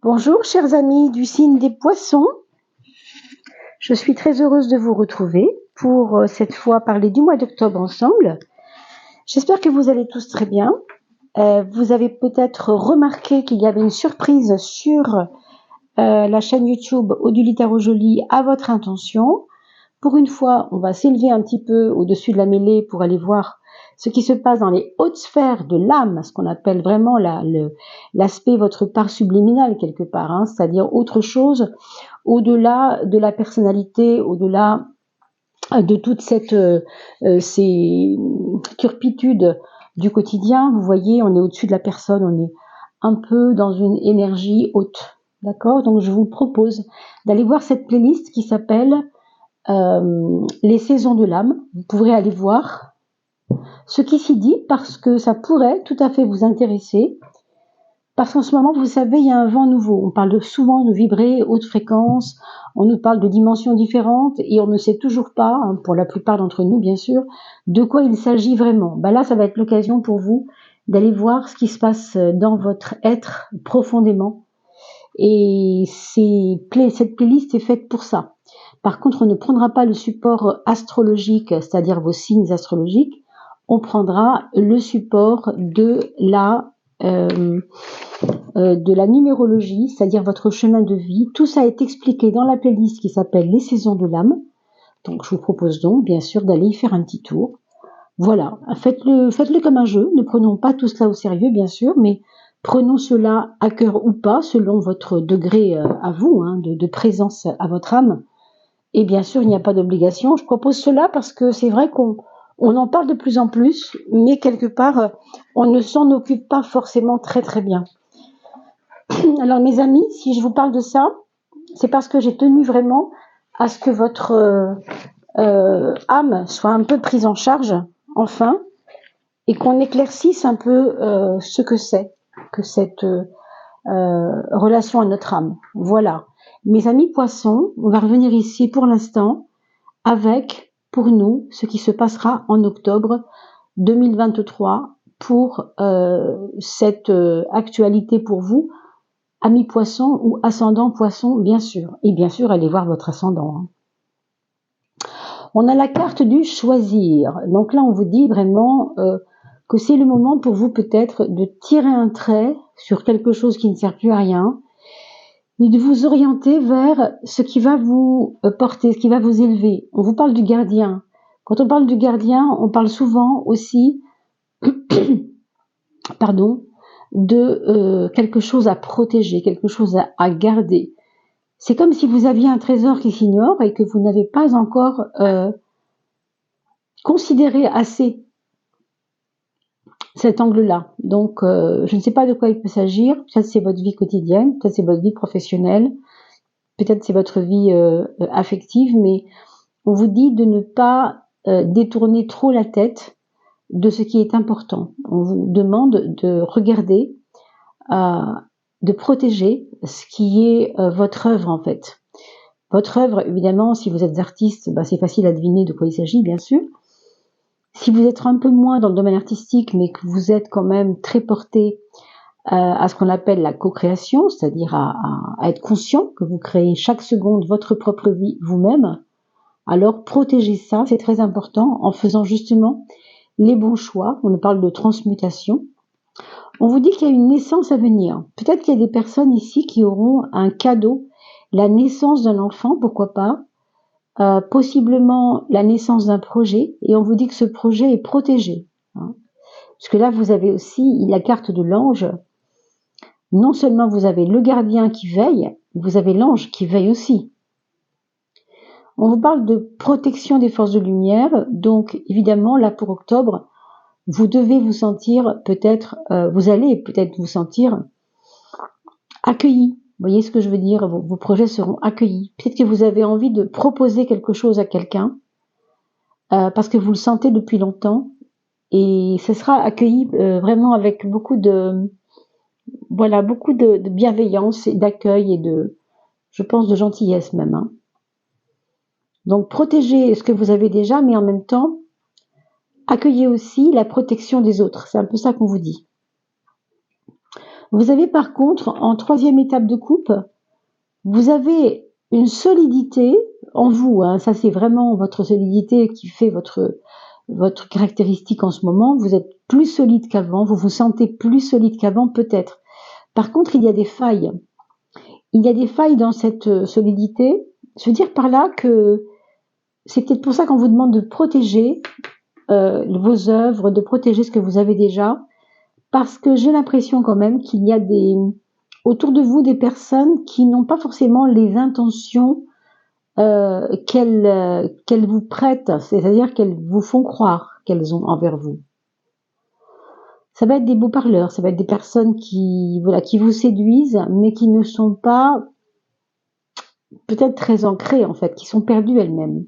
Bonjour chers amis du signe des Poissons, je suis très heureuse de vous retrouver pour cette fois parler du mois d'octobre ensemble. J'espère que vous allez tous très bien. Vous avez peut-être remarqué qu'il y avait une surprise sur la chaîne YouTube Oduli Tarot Jolie à votre intention. Pour une fois, on va s'élever un petit peu au-dessus de la mêlée pour aller voir ce qui se passe dans les hautes sphères de l'âme, ce qu'on appelle vraiment l'aspect, votre part subliminale quelque part, hein, c'est-à-dire autre chose au-delà de la personnalité, au-delà de toute ces turpitudes du quotidien. Vous voyez, on est au-dessus de la personne, on est un peu dans une énergie haute. D'accord? Donc je vous propose d'aller voir cette playlist qui s'appelle les saisons de l'âme. Vous pourrez aller voir ce qui s'y dit parce que ça pourrait tout à fait vous intéresser. Parce qu'en ce moment, vous savez, il y a un vent nouveau. On parle souvent de vibrer haute fréquence, on nous parle de dimensions différentes et on ne sait toujours pas, hein, pour la plupart d'entre nous bien sûr, de quoi il s'agit vraiment. Là, ça va être l'occasion pour vous d'aller voir ce qui se passe dans votre être profondément. Et cette playlist est faite pour ça. Par contre, on ne prendra pas le support astrologique, c'est-à-dire vos signes astrologiques, on prendra le support de la numérologie, c'est-à-dire votre chemin de vie. Tout ça est expliqué dans la playlist qui s'appelle Les saisons de l'âme. Donc je vous propose donc bien sûr d'aller y faire un petit tour. Voilà, faites-le comme un jeu, ne prenons pas tout cela au sérieux bien sûr, mais prenons cela à cœur ou pas, selon votre degré à vous, hein, de présence à votre âme. Et bien sûr, il n'y a pas d'obligation. Je propose cela parce que c'est vrai qu'on en parle de plus en plus, mais quelque part, on ne s'en occupe pas forcément très très bien. Alors mes amis, si je vous parle de ça, c'est parce que j'ai tenu vraiment à ce que votre âme soit un peu prise en charge, enfin, et qu'on éclaircisse un peu ce que c'est que cette relation à notre âme. Voilà. Mes amis poissons, on va revenir ici pour l'instant avec, pour nous, ce qui se passera en octobre 2023 pour cette actualité pour vous, amis poissons ou ascendant poisson, bien sûr. Et bien sûr, allez voir votre ascendant. On a la carte du choisir. Donc là, on vous dit vraiment que c'est le moment pour vous peut-être de tirer un trait sur quelque chose qui ne sert plus à rien et de vous orienter vers ce qui va vous porter, ce qui va vous élever. On vous parle du gardien. Quand on parle du gardien, on parle souvent aussi de quelque chose à protéger, quelque chose à garder. C'est comme si vous aviez un trésor qui s'ignore et que vous n'avez pas encore considéré assez cet angle-là. Donc, je ne sais pas de quoi il peut s'agir. Peut-être c'est votre vie quotidienne, peut-être c'est votre vie professionnelle, peut-être c'est votre vie affective, mais on vous dit de ne pas détourner trop la tête de ce qui est important. On vous demande de regarder, de protéger ce qui est votre œuvre en fait. Votre œuvre, évidemment, si vous êtes artiste, c'est facile à deviner de quoi il s'agit, bien sûr. Si vous êtes un peu moins dans le domaine artistique, mais que vous êtes quand même très porté à ce qu'on appelle la co-création, c'est-à-dire à être conscient que vous créez chaque seconde votre propre vie vous-même, alors protégez ça, c'est très important, en faisant justement les bons choix. On parle de transmutation. On vous dit qu'il y a une naissance à venir. Peut-être qu'il y a des personnes ici qui auront un cadeau, la naissance d'un enfant, pourquoi pas, possiblement la naissance d'un projet, et on vous dit que ce projet est protégé. Hein. Parce que là, vous avez aussi la carte de l'ange. Non seulement vous avez le gardien qui veille, vous avez l'ange qui veille aussi. On vous parle de protection des forces de lumière, donc évidemment, là pour octobre, vous devez vous sentir vous allez peut-être vous sentir accueilli. Vous voyez ce que je veux dire? Vos projets seront accueillis. Peut-être que vous avez envie de proposer quelque chose à quelqu'un, parce que vous le sentez depuis longtemps, et ce sera accueilli vraiment avec beaucoup de bienveillance et d'accueil et je pense, de gentillesse même. Hein. Donc protégez ce que vous avez déjà, mais en même temps, accueillez aussi la protection des autres. C'est un peu ça qu'on vous dit. Vous avez par contre, en troisième étape de coupe, vous avez une solidité en vous, hein, ça c'est vraiment votre solidité qui fait votre caractéristique en ce moment. Vous êtes plus solide qu'avant, vous vous sentez plus solide qu'avant peut-être. Par contre, il y a des failles. Il y a des failles dans cette solidité. Je veux dire par là que c'est peut-être pour ça qu'on vous demande de protéger vos œuvres, de protéger ce que vous avez déjà, parce que j'ai l'impression quand même qu'il y a autour de vous des personnes qui n'ont pas forcément les intentions qu'elles vous prêtent, c'est-à-dire qu'elles vous font croire qu'elles ont envers vous. Ça va être des beaux parleurs, ça va être des personnes qui vous séduisent, mais qui ne sont pas peut-être très ancrées en fait, qui sont perdues elles-mêmes.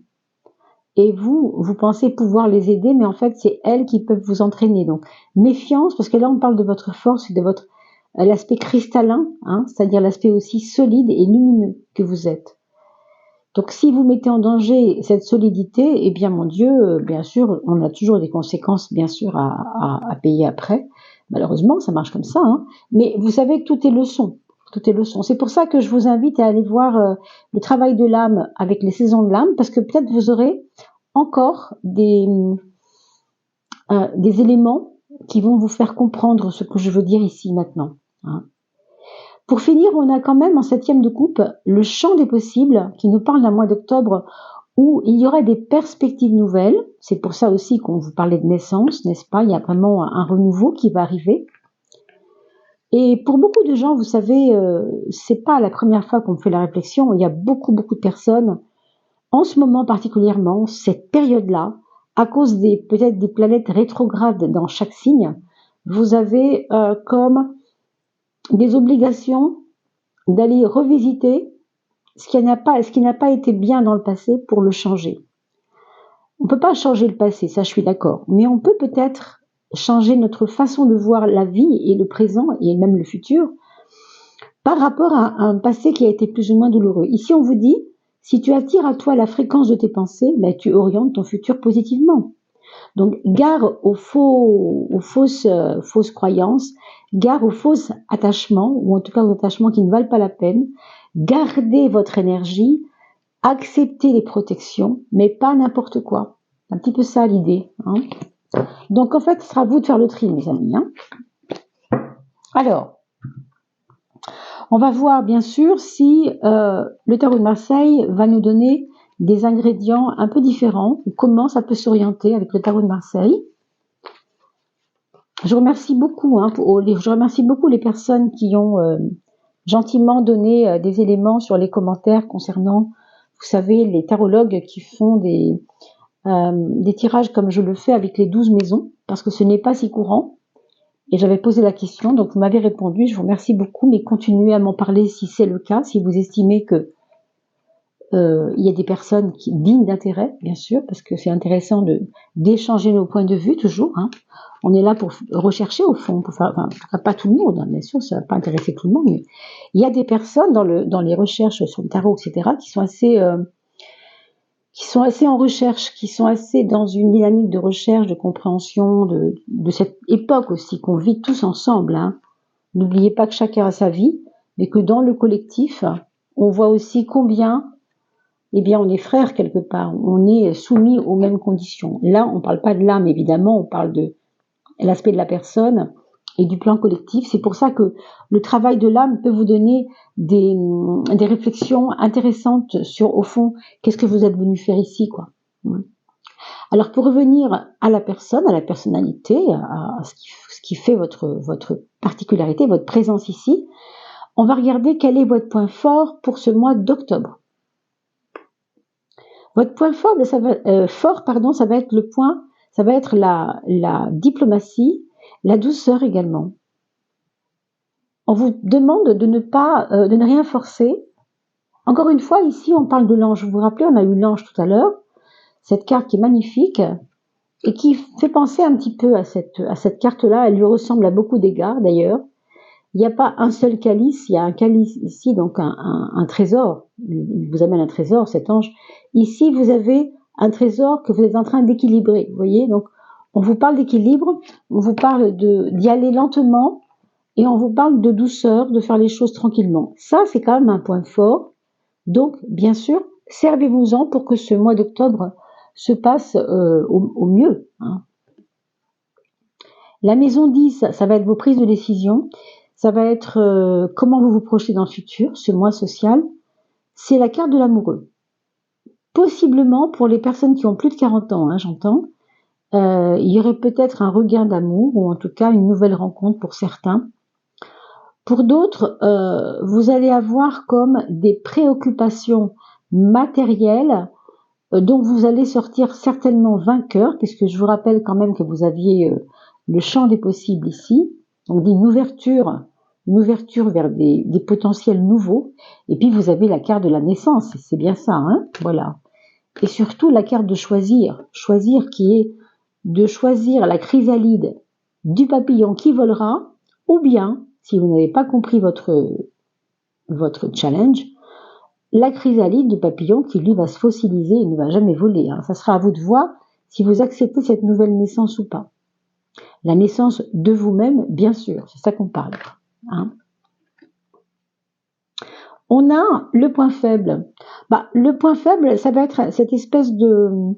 Et vous pensez pouvoir les aider, mais en fait c'est elles qui peuvent vous entraîner. Donc méfiance, parce que là on parle de votre force et de l'aspect cristallin, hein, c'est-à-dire l'aspect aussi solide et lumineux que vous êtes. Donc si vous mettez en danger cette solidité, eh bien mon Dieu, bien sûr, on a toujours des conséquences bien sûr à payer après. Malheureusement, ça marche comme ça, hein. Mais vous savez que tout est leçon. Tout est leçon. C'est pour ça que je vous invite à aller voir le travail de l'âme avec les saisons de l'âme, parce que peut-être vous aurez encore des éléments qui vont vous faire comprendre ce que je veux dire ici maintenant, hein. Pour finir, on a quand même en septième de coupe le champ des possibles qui nous parle d'un mois d'octobre où il y aurait des perspectives nouvelles. C'est pour ça aussi qu'on vous parlait de naissance, n'est-ce pas? Il y a vraiment un renouveau qui va arriver. Et pour beaucoup de gens, vous savez, c'est pas la première fois qu'on fait la réflexion. Il y a beaucoup de personnes, en ce moment particulièrement, cette période-là, à cause peut-être des planètes rétrogrades dans chaque signe, vous avez comme des obligations d'aller revisiter ce qui n'a pas été bien dans le passé pour le changer. On ne peut pas changer le passé, ça je suis d'accord, mais on peut peut-être changer notre façon de voir la vie et le présent et même le futur par rapport à un passé qui a été plus ou moins douloureux. Ici on vous dit, si tu attires à toi la fréquence de tes pensées, ben, tu orientes ton futur positivement. Donc gare aux fausses croyances, gare aux faux attachements, ou en tout cas aux attachements qui ne valent pas la peine. Gardez votre énergie, acceptez les protections, mais pas n'importe quoi. C'est un petit peu ça l'idée, hein. Donc en fait, ce sera à vous de faire le tri, mes amis, hein. Alors, on va voir bien sûr si le tarot de Marseille va nous donner des ingrédients un peu différents, comment ça peut s'orienter avec le tarot de Marseille. Je remercie beaucoup, hein, je remercie beaucoup les personnes qui ont gentiment donné des éléments sur les commentaires concernant, vous savez, les tarologues qui font des tirages comme je le fais avec les 12 maisons, parce que ce n'est pas si courant. Et j'avais posé la question, donc vous m'avez répondu, je vous remercie beaucoup, mais continuez à m'en parler si c'est le cas, si vous estimez que il y a des personnes dignes d'intérêt, bien sûr, parce que c'est intéressant d'échanger nos points de vue toujours, hein. On est là pour rechercher au fond, pour faire, enfin, pas tout le monde, hein, bien sûr, ça va pas intéresser tout le monde, mais il y a des personnes dans les recherches sur le tarot, etc., qui sont assez en recherche, qui sont assez dans une dynamique de recherche, de compréhension de cette époque aussi qu'on vit tous ensemble, hein. N'oubliez pas que chacun a sa vie, mais que dans le collectif, on voit aussi combien, eh bien, on est frères quelque part, on est soumis aux mêmes conditions. Là, on ne parle pas de l'âme, évidemment, on parle de l'aspect de la personne et du plan collectif. C'est pour ça que le travail de l'âme peut vous donner des réflexions intéressantes sur, au fond, qu'est-ce que vous êtes venu faire ici, quoi. Alors, pour revenir à la personne, à la personnalité, à ce qui fait votre particularité, votre présence ici, on va regarder quel est votre point fort pour ce mois d'octobre. Votre point fort, ça va être la diplomatie, la douceur également. On vous demande de ne rien forcer. Encore une fois, ici, on parle de l'ange. Vous vous rappelez, on a eu l'ange tout à l'heure, cette carte qui est magnifique et qui fait penser un petit peu à cette carte-là. Elle lui ressemble à beaucoup d'égards d'ailleurs. Il n'y a pas un seul calice, il y a un calice ici, donc un trésor. Il vous amène un trésor, cet ange. Ici, vous avez un trésor que vous êtes en train d'équilibrer. Vous voyez, donc on vous parle d'équilibre, on vous parle d'y aller lentement, et on vous parle de douceur, de faire les choses tranquillement. Ça, c'est quand même un point fort. Donc, bien sûr, servez-vous-en pour que ce mois d'octobre se passe au mieux. Hein. La maison 10, ça va être vos prises de décision. Ça va être comment vous vous projetez dans le futur, ce mois social. C'est la carte de l'amoureux. Possiblement, pour les personnes qui ont plus de 40 ans, hein, j'entends, il y aurait peut-être un regain d'amour, ou en tout cas une nouvelle rencontre pour certains. Pour d'autres, vous allez avoir comme des préoccupations matérielles dont vous allez sortir certainement vainqueur, puisque je vous rappelle quand même que vous aviez le champ des possibles ici, donc une ouverture vers des potentiels nouveaux, et puis vous avez la carte de la naissance, c'est bien ça, hein, voilà. Et surtout la carte de choisir qui est de choisir la chrysalide du papillon qui volera, ou bien, si vous n'avez pas compris votre challenge, la chrysalide du papillon qui lui va se fossiliser et ne va jamais voler. Hein. Ça sera à vous de voir si vous acceptez cette nouvelle naissance ou pas. La naissance de vous-même, bien sûr, c'est ça qu'on parle. Hein. On a le point faible. Le point faible, ça va être cette espèce de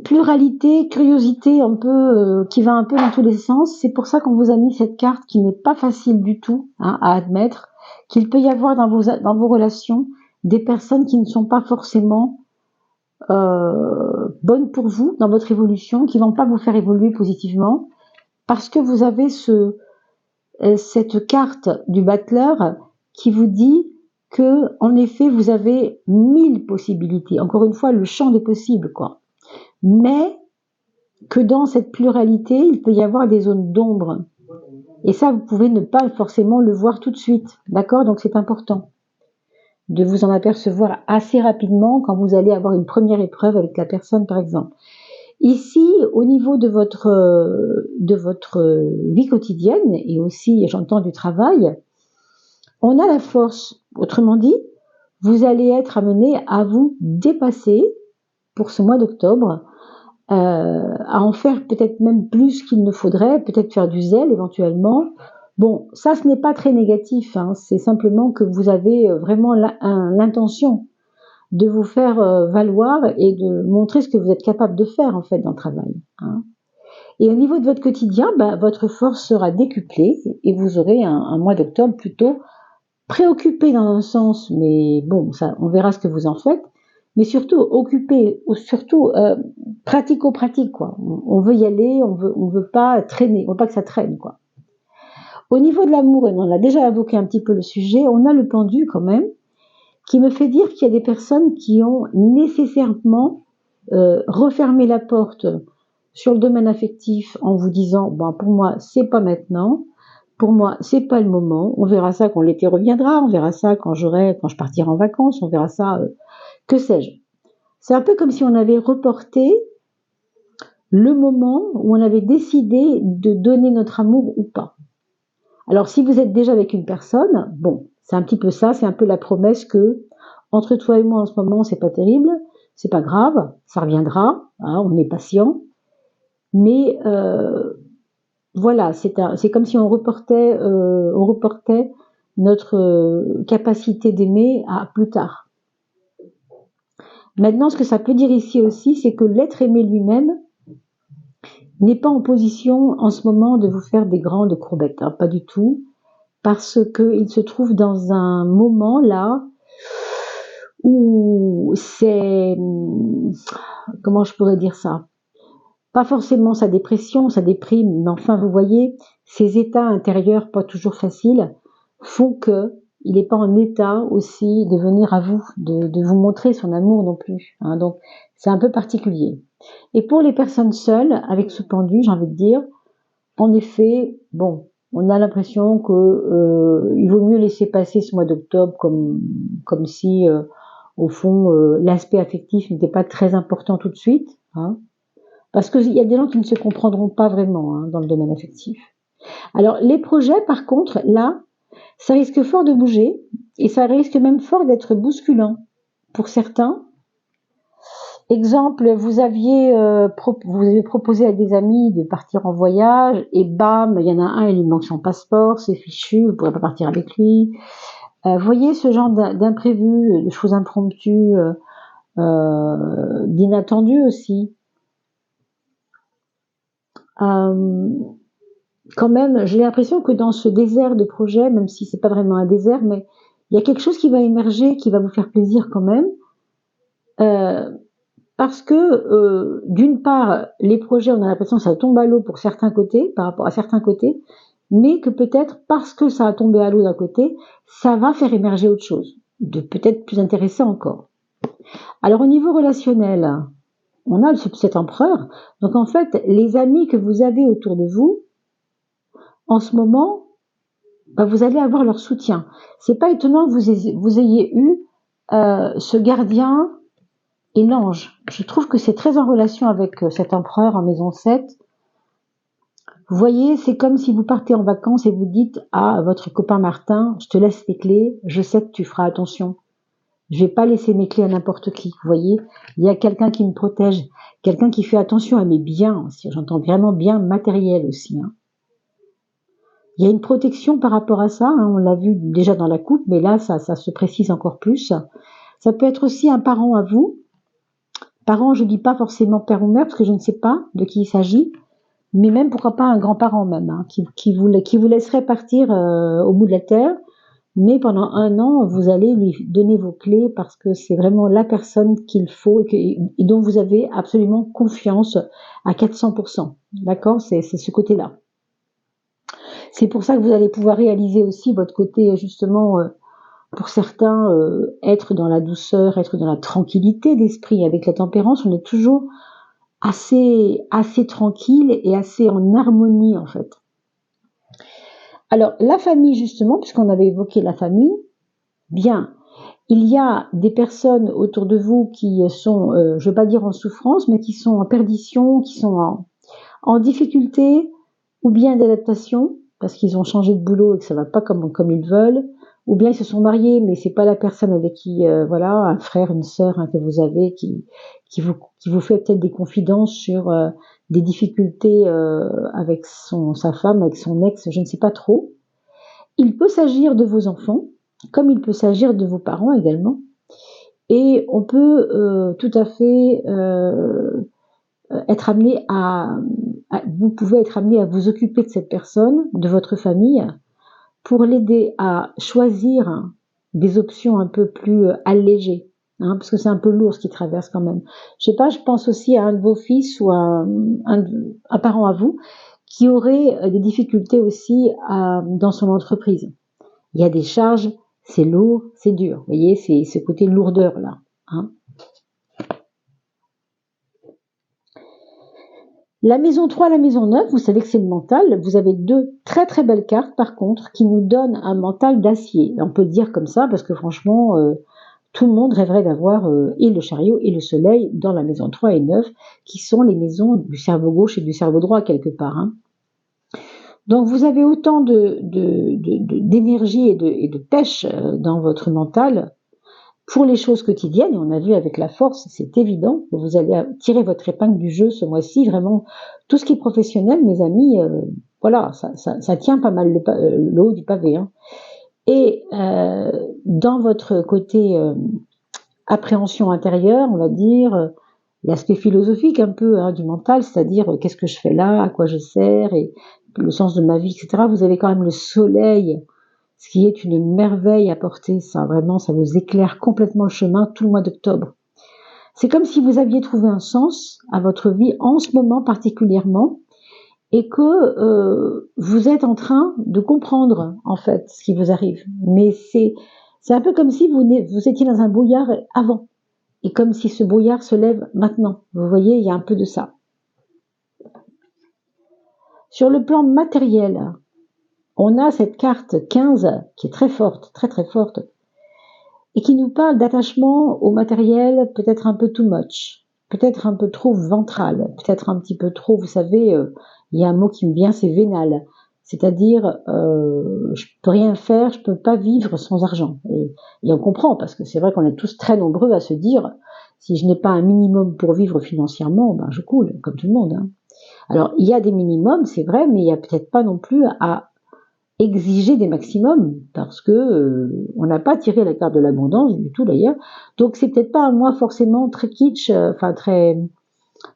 pluralité, curiosité un peu qui va un peu dans tous les sens. C'est pour ça qu'on vous a mis cette carte qui n'est pas facile du tout à admettre, qu'il peut y avoir dans vos relations des personnes qui ne sont pas forcément bonnes pour vous dans votre évolution, qui vont pas vous faire évoluer positivement, parce que vous avez cette carte du battleur qui vous dit que, en effet, vous avez 1000 possibilités. Encore une fois, le champ des possibles, quoi. Mais que dans cette pluralité, il peut y avoir des zones d'ombre. Et ça, vous pouvez ne pas forcément le voir tout de suite. D'accord? Donc, c'est important de vous en apercevoir assez rapidement quand vous allez avoir une première épreuve avec la personne, par exemple. Ici, au niveau de votre vie quotidienne et aussi, j'entends, du travail, on a la force. Autrement dit, vous allez être amené à vous dépasser pour ce mois d'octobre, à en faire peut-être même plus qu'il ne faudrait, peut-être faire du zèle éventuellement. Bon, ça, ce n'est pas très négatif, hein, c'est simplement que vous avez vraiment l'intention de vous faire valoir et de montrer ce que vous êtes capable de faire en fait dans le travail. Hein. Et au niveau de votre quotidien, votre force sera décuplée et vous aurez un mois d'octobre plutôt préoccupé dans un sens, mais bon, ça, on verra ce que vous en faites, mais surtout occupé, surtout pratico-pratique, quoi. On veut y aller, on veut pas traîner, on veut pas que ça traîne, quoi. Au niveau de l'amour, et on a déjà évoqué un petit peu le sujet, on a le pendu quand même, qui me fait dire qu'il y a des personnes qui ont nécessairement refermé la porte sur le domaine affectif en vous disant pour moi c'est pas maintenant, pour moi c'est pas le moment, on verra ça quand l'été reviendra, on verra ça quand je partirai en vacances, on verra ça que sais-je. C'est un peu comme si on avait reporté le moment où on avait décidé de donner notre amour ou pas. Alors si vous êtes déjà avec une personne, bon, c'est un petit peu ça, c'est un peu la promesse que entre toi et moi en ce moment c'est pas terrible, c'est pas grave, ça reviendra, hein, on est patient, mais voilà, c'est comme si on reportait notre capacité d'aimer à plus tard. Maintenant, ce que ça peut dire ici aussi, c'est que l'être aimé lui-même n'est pas en position en ce moment de vous faire des grandes courbettes, hein, pas du tout, parce qu'il se trouve dans un moment là où c'est, comment je pourrais dire ça, pas forcément sa dépression, sa déprime, mais enfin vous voyez, ces états intérieurs pas toujours faciles font que il n'est pas en état aussi de venir à vous, de vous montrer son amour non plus. Hein, donc c'est un peu particulier. Et pour les personnes seules, avec ce pendu, j'ai envie de dire, en effet, bon, on a l'impression que il vaut mieux laisser passer ce mois d'octobre comme si, au fond, l'aspect affectif n'était pas très important tout de suite. Hein, parce qu'il y a des gens qui ne se comprendront pas vraiment dans le domaine affectif. Alors les projets, par contre, là, ça risque fort de bouger et ça risque même fort d'être bousculant pour certains. Exemple, vous avez proposé à des amis de partir en voyage et bam, il y en a un, il lui manque son passeport, c'est fichu, vous pourrez pas partir avec lui. Voyez ce genre d'imprévu, de choses impromptues, d'inattendues aussi. Quand même, j'ai l'impression que dans ce désert de projets, même si c'est pas vraiment un désert, mais il y a quelque chose qui va émerger, qui va vous faire plaisir quand même. Parce que d'une part, les projets, on a l'impression que ça tombe à l'eau pour certains côtés, par rapport à certains côtés, mais que peut-être parce que ça a tombé à l'eau d'un côté, ça va faire émerger autre chose, de peut-être plus intéressant encore. Alors au niveau relationnel, on a cet empereur, donc en fait, les amis que vous avez autour de vous, en ce moment, vous allez avoir leur soutien. C'est pas étonnant que vous ayez eu ce gardien et l'ange. Je trouve que c'est très en relation avec cet empereur en maison 7. Vous voyez, c'est comme si vous partez en vacances et vous dites à votre copain Martin, je te laisse les clés, je sais que tu feras attention. Je vais pas laisser mes clés à n'importe qui. Vous voyez, il y a quelqu'un qui me protège, quelqu'un qui fait attention à mes biens, si j'entends vraiment bien matériel aussi. Il y a une protection par rapport à ça, on l'a vu déjà dans la coupe, mais là, ça se précise encore plus. Ça peut être aussi un parent à vous. Parent, je dis pas forcément père ou mère, parce que je ne sais pas de qui il s'agit, mais même pourquoi pas un grand-parent même, qui vous laisserait partir au bout de la terre, mais pendant 1 an, vous allez lui donner vos clés parce que c'est vraiment la personne qu'il faut et dont vous avez absolument confiance à 400%. D'accord? C'est ce côté-là. C'est pour ça que vous allez pouvoir réaliser aussi votre côté, justement, pour certains, être dans la douceur, être dans la tranquillité d'esprit. Avec la tempérance, on est toujours assez tranquille et assez en harmonie, en fait. Alors, la famille, justement, puisqu'on avait évoqué la famille, bien, il y a des personnes autour de vous qui sont, je ne veux pas dire en souffrance, mais qui sont en perdition, qui sont en difficulté, ou bien d'adaptation, parce qu'ils ont changé de boulot et que ça va pas comme ils veulent, ou bien ils se sont mariés, mais c'est pas la personne avec qui, voilà, un frère, une sœur que vous avez qui vous fait peut-être des confidences sur des difficultés avec sa femme, avec son ex, je ne sais pas trop. Il peut s'agir de vos enfants, comme il peut s'agir de vos parents également, et on peut tout à fait être amené vous pouvez être amené à vous occuper de cette personne, de votre famille, pour l'aider à choisir des options un peu plus allégées, parce que c'est un peu lourd ce qui traverse quand même. Je sais pas, je pense aussi à un de vos fils ou un parent à vous qui aurait des difficultés aussi dans son entreprise. Il y a des charges, c'est lourd, c'est dur. Vous voyez, c'est ce côté lourdeur là. La maison 3, la maison 9, vous savez que c'est le mental. Vous avez 2 très très belles cartes par contre qui nous donnent un mental d'acier. On peut le dire comme ça parce que franchement, tout le monde rêverait d'avoir et le chariot et le soleil dans la maison 3 et 9 qui sont les maisons du cerveau gauche et du cerveau droit quelque part. Donc vous avez autant d'énergie et de pêche dans votre mental pour les choses quotidiennes, et on a vu avec la force, c'est évident que vous allez tirer votre épingle du jeu ce mois-ci, vraiment, tout ce qui est professionnel, mes amis, voilà, ça tient pas mal le haut du pavé. Et dans votre côté appréhension intérieure, on va dire, l'aspect philosophique un peu du mental, c'est-à-dire qu'est-ce que je fais là, à quoi je sers, et le sens de ma vie, etc. Vous avez quand même le soleil, ce qui est une merveille à porter, ça vraiment, ça vous éclaire complètement le chemin tout le mois d'octobre. C'est comme si vous aviez trouvé un sens à votre vie en ce moment particulièrement et que vous êtes en train de comprendre en fait ce qui vous arrive. Mais c'est un peu comme si vous étiez dans un brouillard avant et comme si ce brouillard se lève maintenant. Vous voyez, il y a un peu de ça. Sur le plan matériel, on a cette carte 15 qui est très forte, très très forte, et qui nous parle d'attachement au matériel peut-être un peu too much, peut-être un peu trop ventral, peut-être un petit peu trop, vous savez, il y a un mot qui me vient, c'est vénal, c'est-à-dire je peux rien faire, je peux pas vivre sans argent. Et on comprend, parce que c'est vrai qu'on est tous très nombreux à se dire, Si je n'ai pas un minimum pour vivre financièrement, ben je coule, comme tout le monde. Hein. Alors, il y a des minimums, c'est vrai, mais il n'y a peut-être pas non plus à exiger des maximums, parce que on n'a pas tiré la carte de l'abondance du tout d'ailleurs. Donc, c'est peut-être pas un mois forcément très kitsch, enfin très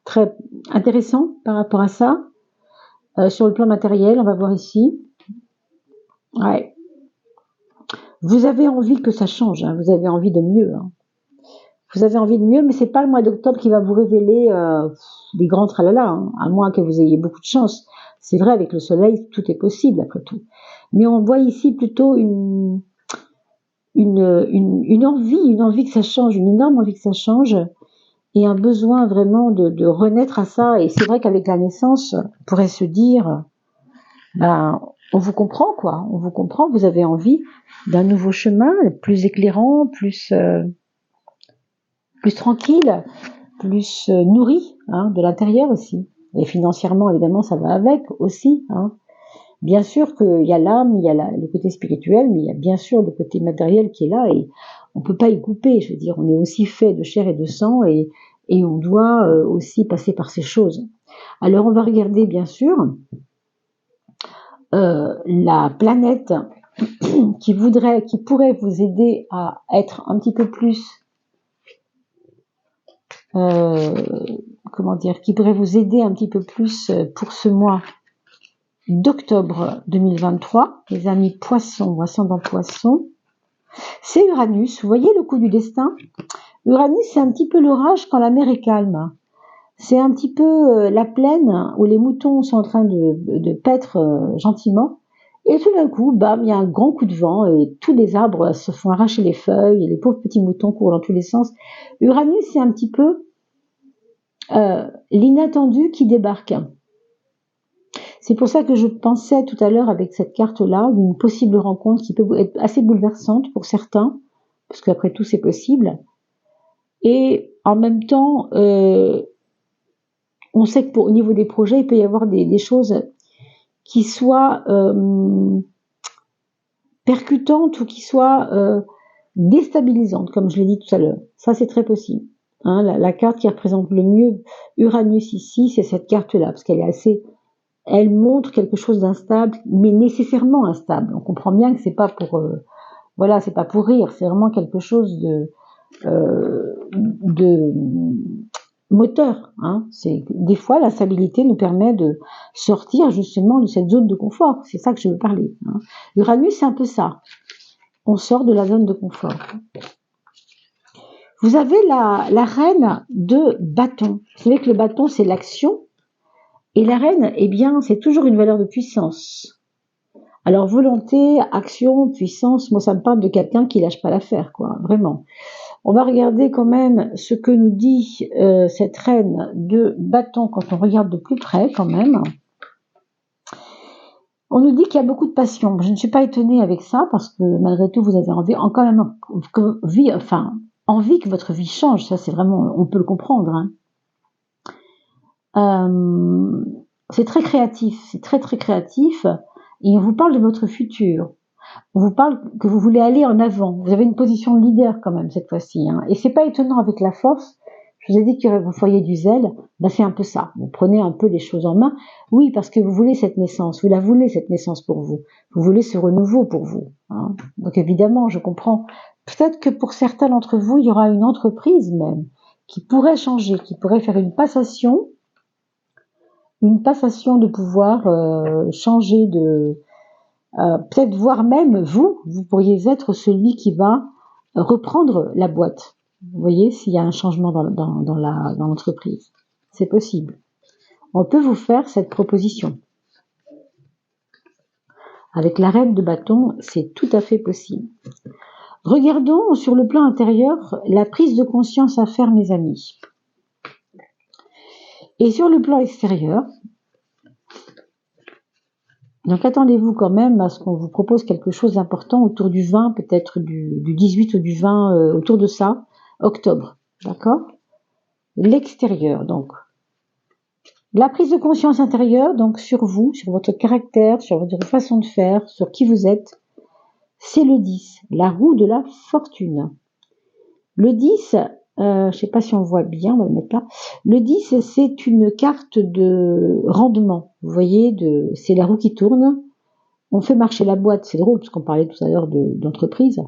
très intéressant par rapport à ça. Sur le plan matériel, on va voir ici. Ouais. Vous avez envie que ça change, hein, vous avez envie de mieux. Hein. Vous avez envie de mieux, mais c'est pas le mois d'octobre qui va vous révéler des grands tralala, hein, à moins que vous ayez beaucoup de chance. C'est vrai, avec le soleil, tout est possible après tout. Mais on voit ici plutôt une envie que ça change, une énorme envie que ça change, et un besoin vraiment de renaître à ça. Et c'est vrai qu'avec la naissance, on pourrait se dire, ben, on vous comprend quoi, on vous comprend, vous avez envie d'un nouveau chemin, plus éclairant, plus tranquille, plus nourri, hein, de l'intérieur aussi. Et financièrement, évidemment, ça va avec aussi. Hein. Bien sûr qu'il y a l'âme, il y a le côté spirituel, mais il y a bien sûr le côté matériel qui est là et on peut pas y couper. Je veux dire, on est aussi fait de chair et de sang et on doit aussi passer par ces choses. Alors on va regarder bien sûr la planète qui pourrait vous aider à être un petit peu plus qui pourrait vous aider un petit peu plus pour ce mois d'octobre 2023, les amis poissons ou ascendant poissons, c'est Uranus. Vous voyez le coup du destin? Uranus, c'est un petit peu l'orage quand la mer est calme. C'est un petit peu la plaine où les moutons sont en train de paître gentiment. Et tout d'un coup, bam, il y a un grand coup de vent et tous les arbres se font arracher les feuilles et les pauvres petits moutons courent dans tous les sens. Uranus, c'est un petit peu l'inattendu qui débarque. C'est pour ça que je pensais tout à l'heure avec cette carte-là d'une possible rencontre qui peut être assez bouleversante pour certains, parce qu'après tout c'est possible. Et en même temps, on sait que au niveau des projets, il peut y avoir des choses qui soient percutantes ou qui soient déstabilisantes, comme je l'ai dit tout à l'heure. Ça, c'est très possible. Hein, la carte qui représente le mieux Uranus ici, c'est cette carte-là, parce qu'elle est assez... Elle montre quelque chose d'instable, mais nécessairement instable. On comprend bien que c'est pas pour, c'est pas pour rire. C'est vraiment quelque chose de moteur. Hein. C'est des fois la stabilité nous permet de sortir justement de cette zone de confort. C'est ça que je veux parler. Hein. Uranus, c'est un peu ça. On sort de la zone de confort. Vous avez la reine de bâton. Vous savez que le bâton, c'est l'action. Et la reine, eh bien, c'est toujours une valeur de puissance. Alors, volonté, action, puissance, moi, ça me parle de quelqu'un qui lâche pas l'affaire, quoi, vraiment. On va regarder quand même ce que nous dit cette reine de bâton quand on regarde de plus près, quand même. On nous dit qu'il y a beaucoup de passion. Je ne suis pas étonnée avec ça, parce que malgré tout, vous avez envie, quand même, envie que votre vie change. Ça, c'est vraiment, on peut le comprendre, hein. C'est très créatif, c'est très très créatif, et on vous parle de votre futur. On vous parle que vous voulez aller en avant. Vous avez une position de leader quand même cette fois-ci, hein. Et c'est pas étonnant avec la force. Je vous ai dit qu'il y aurait vous foyer du zèle. Ben c'est un peu ça. Vous prenez un peu les choses en main. Oui, parce que vous voulez cette naissance. Vous la voulez cette naissance pour vous. Vous voulez ce renouveau pour vous. Hein. Donc évidemment, je comprends. Peut-être que pour certains d'entre vous, il y aura une entreprise même qui pourrait changer, qui pourrait faire une passation de pouvoir changer de... peut-être voire même vous pourriez être celui qui va reprendre la boîte. Vous voyez, s'il y a un changement dans l'entreprise. C'est possible. On peut vous faire cette proposition. Avec la reine de bâton, c'est tout à fait possible. Regardons sur le plan intérieur la prise de conscience à faire, mes amis. Et sur le plan extérieur, donc attendez-vous quand même à ce qu'on vous propose quelque chose d'important autour du 20, peut-être du 18 ou du 20, autour de ça, octobre, d'accord? L'extérieur, donc. La prise de conscience intérieure, donc sur vous, sur votre caractère, sur votre façon de faire, sur qui vous êtes, c'est le 10, la roue de la fortune. Le 10, je sais pas si on voit bien, on va le mettre là. Le 10, c'est une carte de rendement. Vous voyez, c'est la roue qui tourne. On fait marcher la boîte. C'est drôle, parce qu'on parlait tout à l'heure d'entreprise.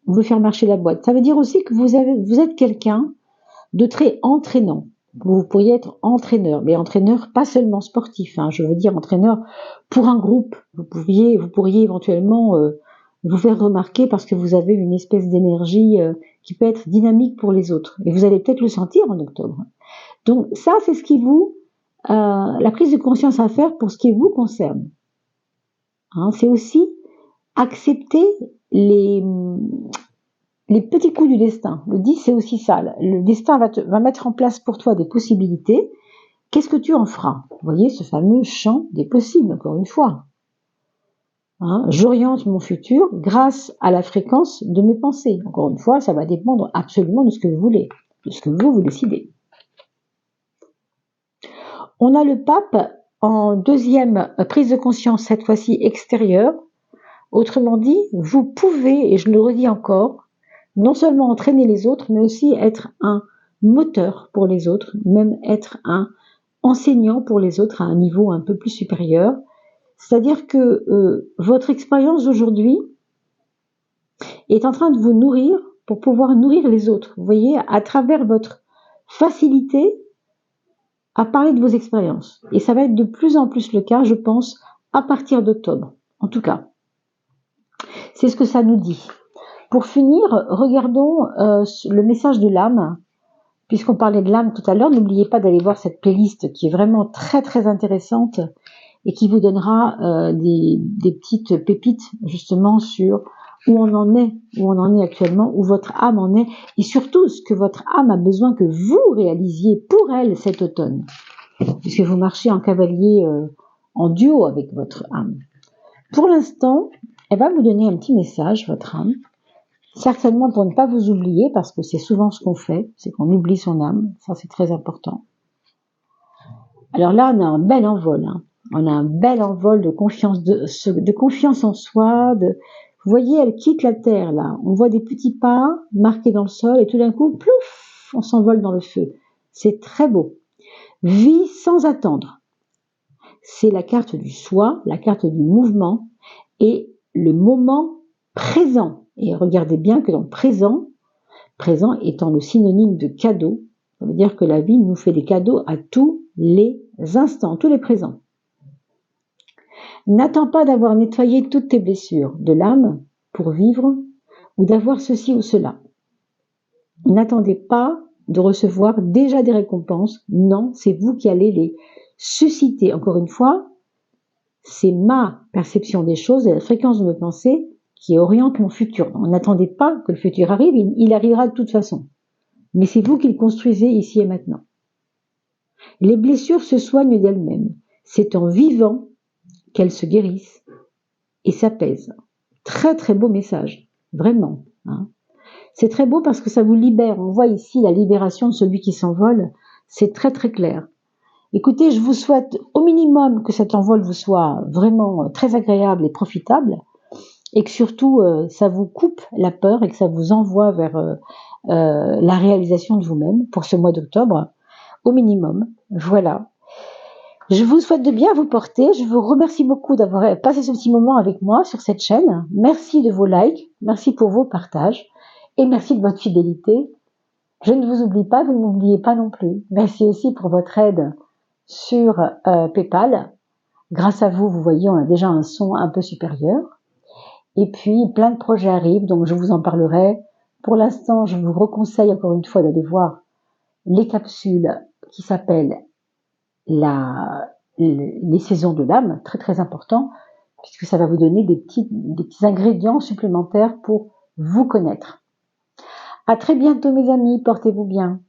On veut faire marcher la boîte. Ça veut dire aussi que vous êtes quelqu'un de très entraînant. Vous pourriez être entraîneur, mais entraîneur pas seulement sportif, hein, je veux dire entraîneur pour un groupe. Vous pourriez éventuellement vous faire remarquer parce que vous avez une espèce d'énergie qui peut être dynamique pour les autres. Et vous allez peut-être le sentir en octobre. Donc ça, c'est ce qui la prise de conscience à faire pour ce qui vous concerne. Hein, c'est aussi accepter les petits coups du destin. Le 10, c'est aussi ça. Le destin va mettre en place pour toi des possibilités. Qu'est-ce que tu en feras? Vous voyez ce fameux champ des possibles, encore une fois. Hein, j'oriente mon futur grâce à la fréquence de mes pensées. Encore une fois, ça va dépendre absolument de ce que vous voulez, de ce que vous décidez. On a le pape en deuxième prise de conscience, cette fois-ci extérieure. Autrement dit, vous pouvez, et je le redis encore, non seulement entraîner les autres, mais aussi être un moteur pour les autres, même être un enseignant pour les autres à un niveau un peu plus supérieur. C'est-à-dire que votre expérience d'aujourd'hui est en train de vous nourrir pour pouvoir nourrir les autres. Vous voyez, à travers votre facilité à parler de vos expériences. Et ça va être de plus en plus le cas, je pense, à partir d'octobre. En tout cas, c'est ce que ça nous dit. Pour finir, regardons le message de l'âme. Puisqu'on parlait de l'âme tout à l'heure, n'oubliez pas d'aller voir cette playlist qui est vraiment très très intéressante et qui vous donnera des petites pépites justement sur où on en est actuellement, où votre âme en est, et surtout ce que votre âme a besoin que vous réalisiez pour elle cet automne, puisque vous marchez en cavalier en duo avec votre âme. Pour l'instant, elle va vous donner un petit message, votre âme, certainement pour ne pas vous oublier, parce que c'est souvent ce qu'on fait, c'est qu'on oublie son âme, ça c'est très important. Alors là, on a un bel envol, hein. On a un bel envol de confiance, de confiance en soi. Vous voyez, elle quitte la terre là. On voit des petits pas marqués dans le sol et tout d'un coup, plouf, on s'envole dans le feu. C'est très beau. Vie sans attendre. C'est la carte du soi, la carte du mouvement et le moment présent. Et regardez bien que dans le présent étant le synonyme de cadeau, ça veut dire que la vie nous fait des cadeaux à tous les instants, tous les présents. N'attends pas d'avoir nettoyé toutes tes blessures de l'âme pour vivre ou d'avoir ceci ou cela. N'attendez pas de recevoir déjà des récompenses. Non, c'est vous qui allez les susciter. Encore une fois, c'est ma perception des choses et la fréquence de mes pensées qui oriente mon futur. N'attendez pas que le futur arrive, il arrivera de toute façon. Mais c'est vous qui le construisez ici et maintenant. Les blessures se soignent d'elles-mêmes. C'est en vivant qu'elles se guérissent et s'apaisent. Très très beau message, vraiment. Hein. C'est très beau parce que ça vous libère. On voit ici la libération de celui qui s'envole. C'est très très clair. Écoutez, je vous souhaite au minimum que cet envol vous soit vraiment très agréable et profitable et que surtout ça vous coupe la peur et que ça vous envoie vers la réalisation de vous-même pour ce mois d'octobre, au minimum. Voilà. Je vous souhaite de bien vous porter. Je vous remercie beaucoup d'avoir passé ce petit moment avec moi sur cette chaîne. Merci de vos likes, merci pour vos partages et merci de votre fidélité. Je ne vous oublie pas, vous ne m'oubliez pas non plus. Merci aussi pour votre aide sur PayPal. Grâce à vous, vous voyez, on a déjà un son un peu supérieur. Et puis, plein de projets arrivent, donc je vous en parlerai. Pour l'instant, je vous reconseille encore une fois d'aller voir les capsules qui s'appellent les saisons de l'âme, très très important, puisque ça va vous donner des petits ingrédients supplémentaires pour vous connaître. À très bientôt mes amis, portez-vous bien.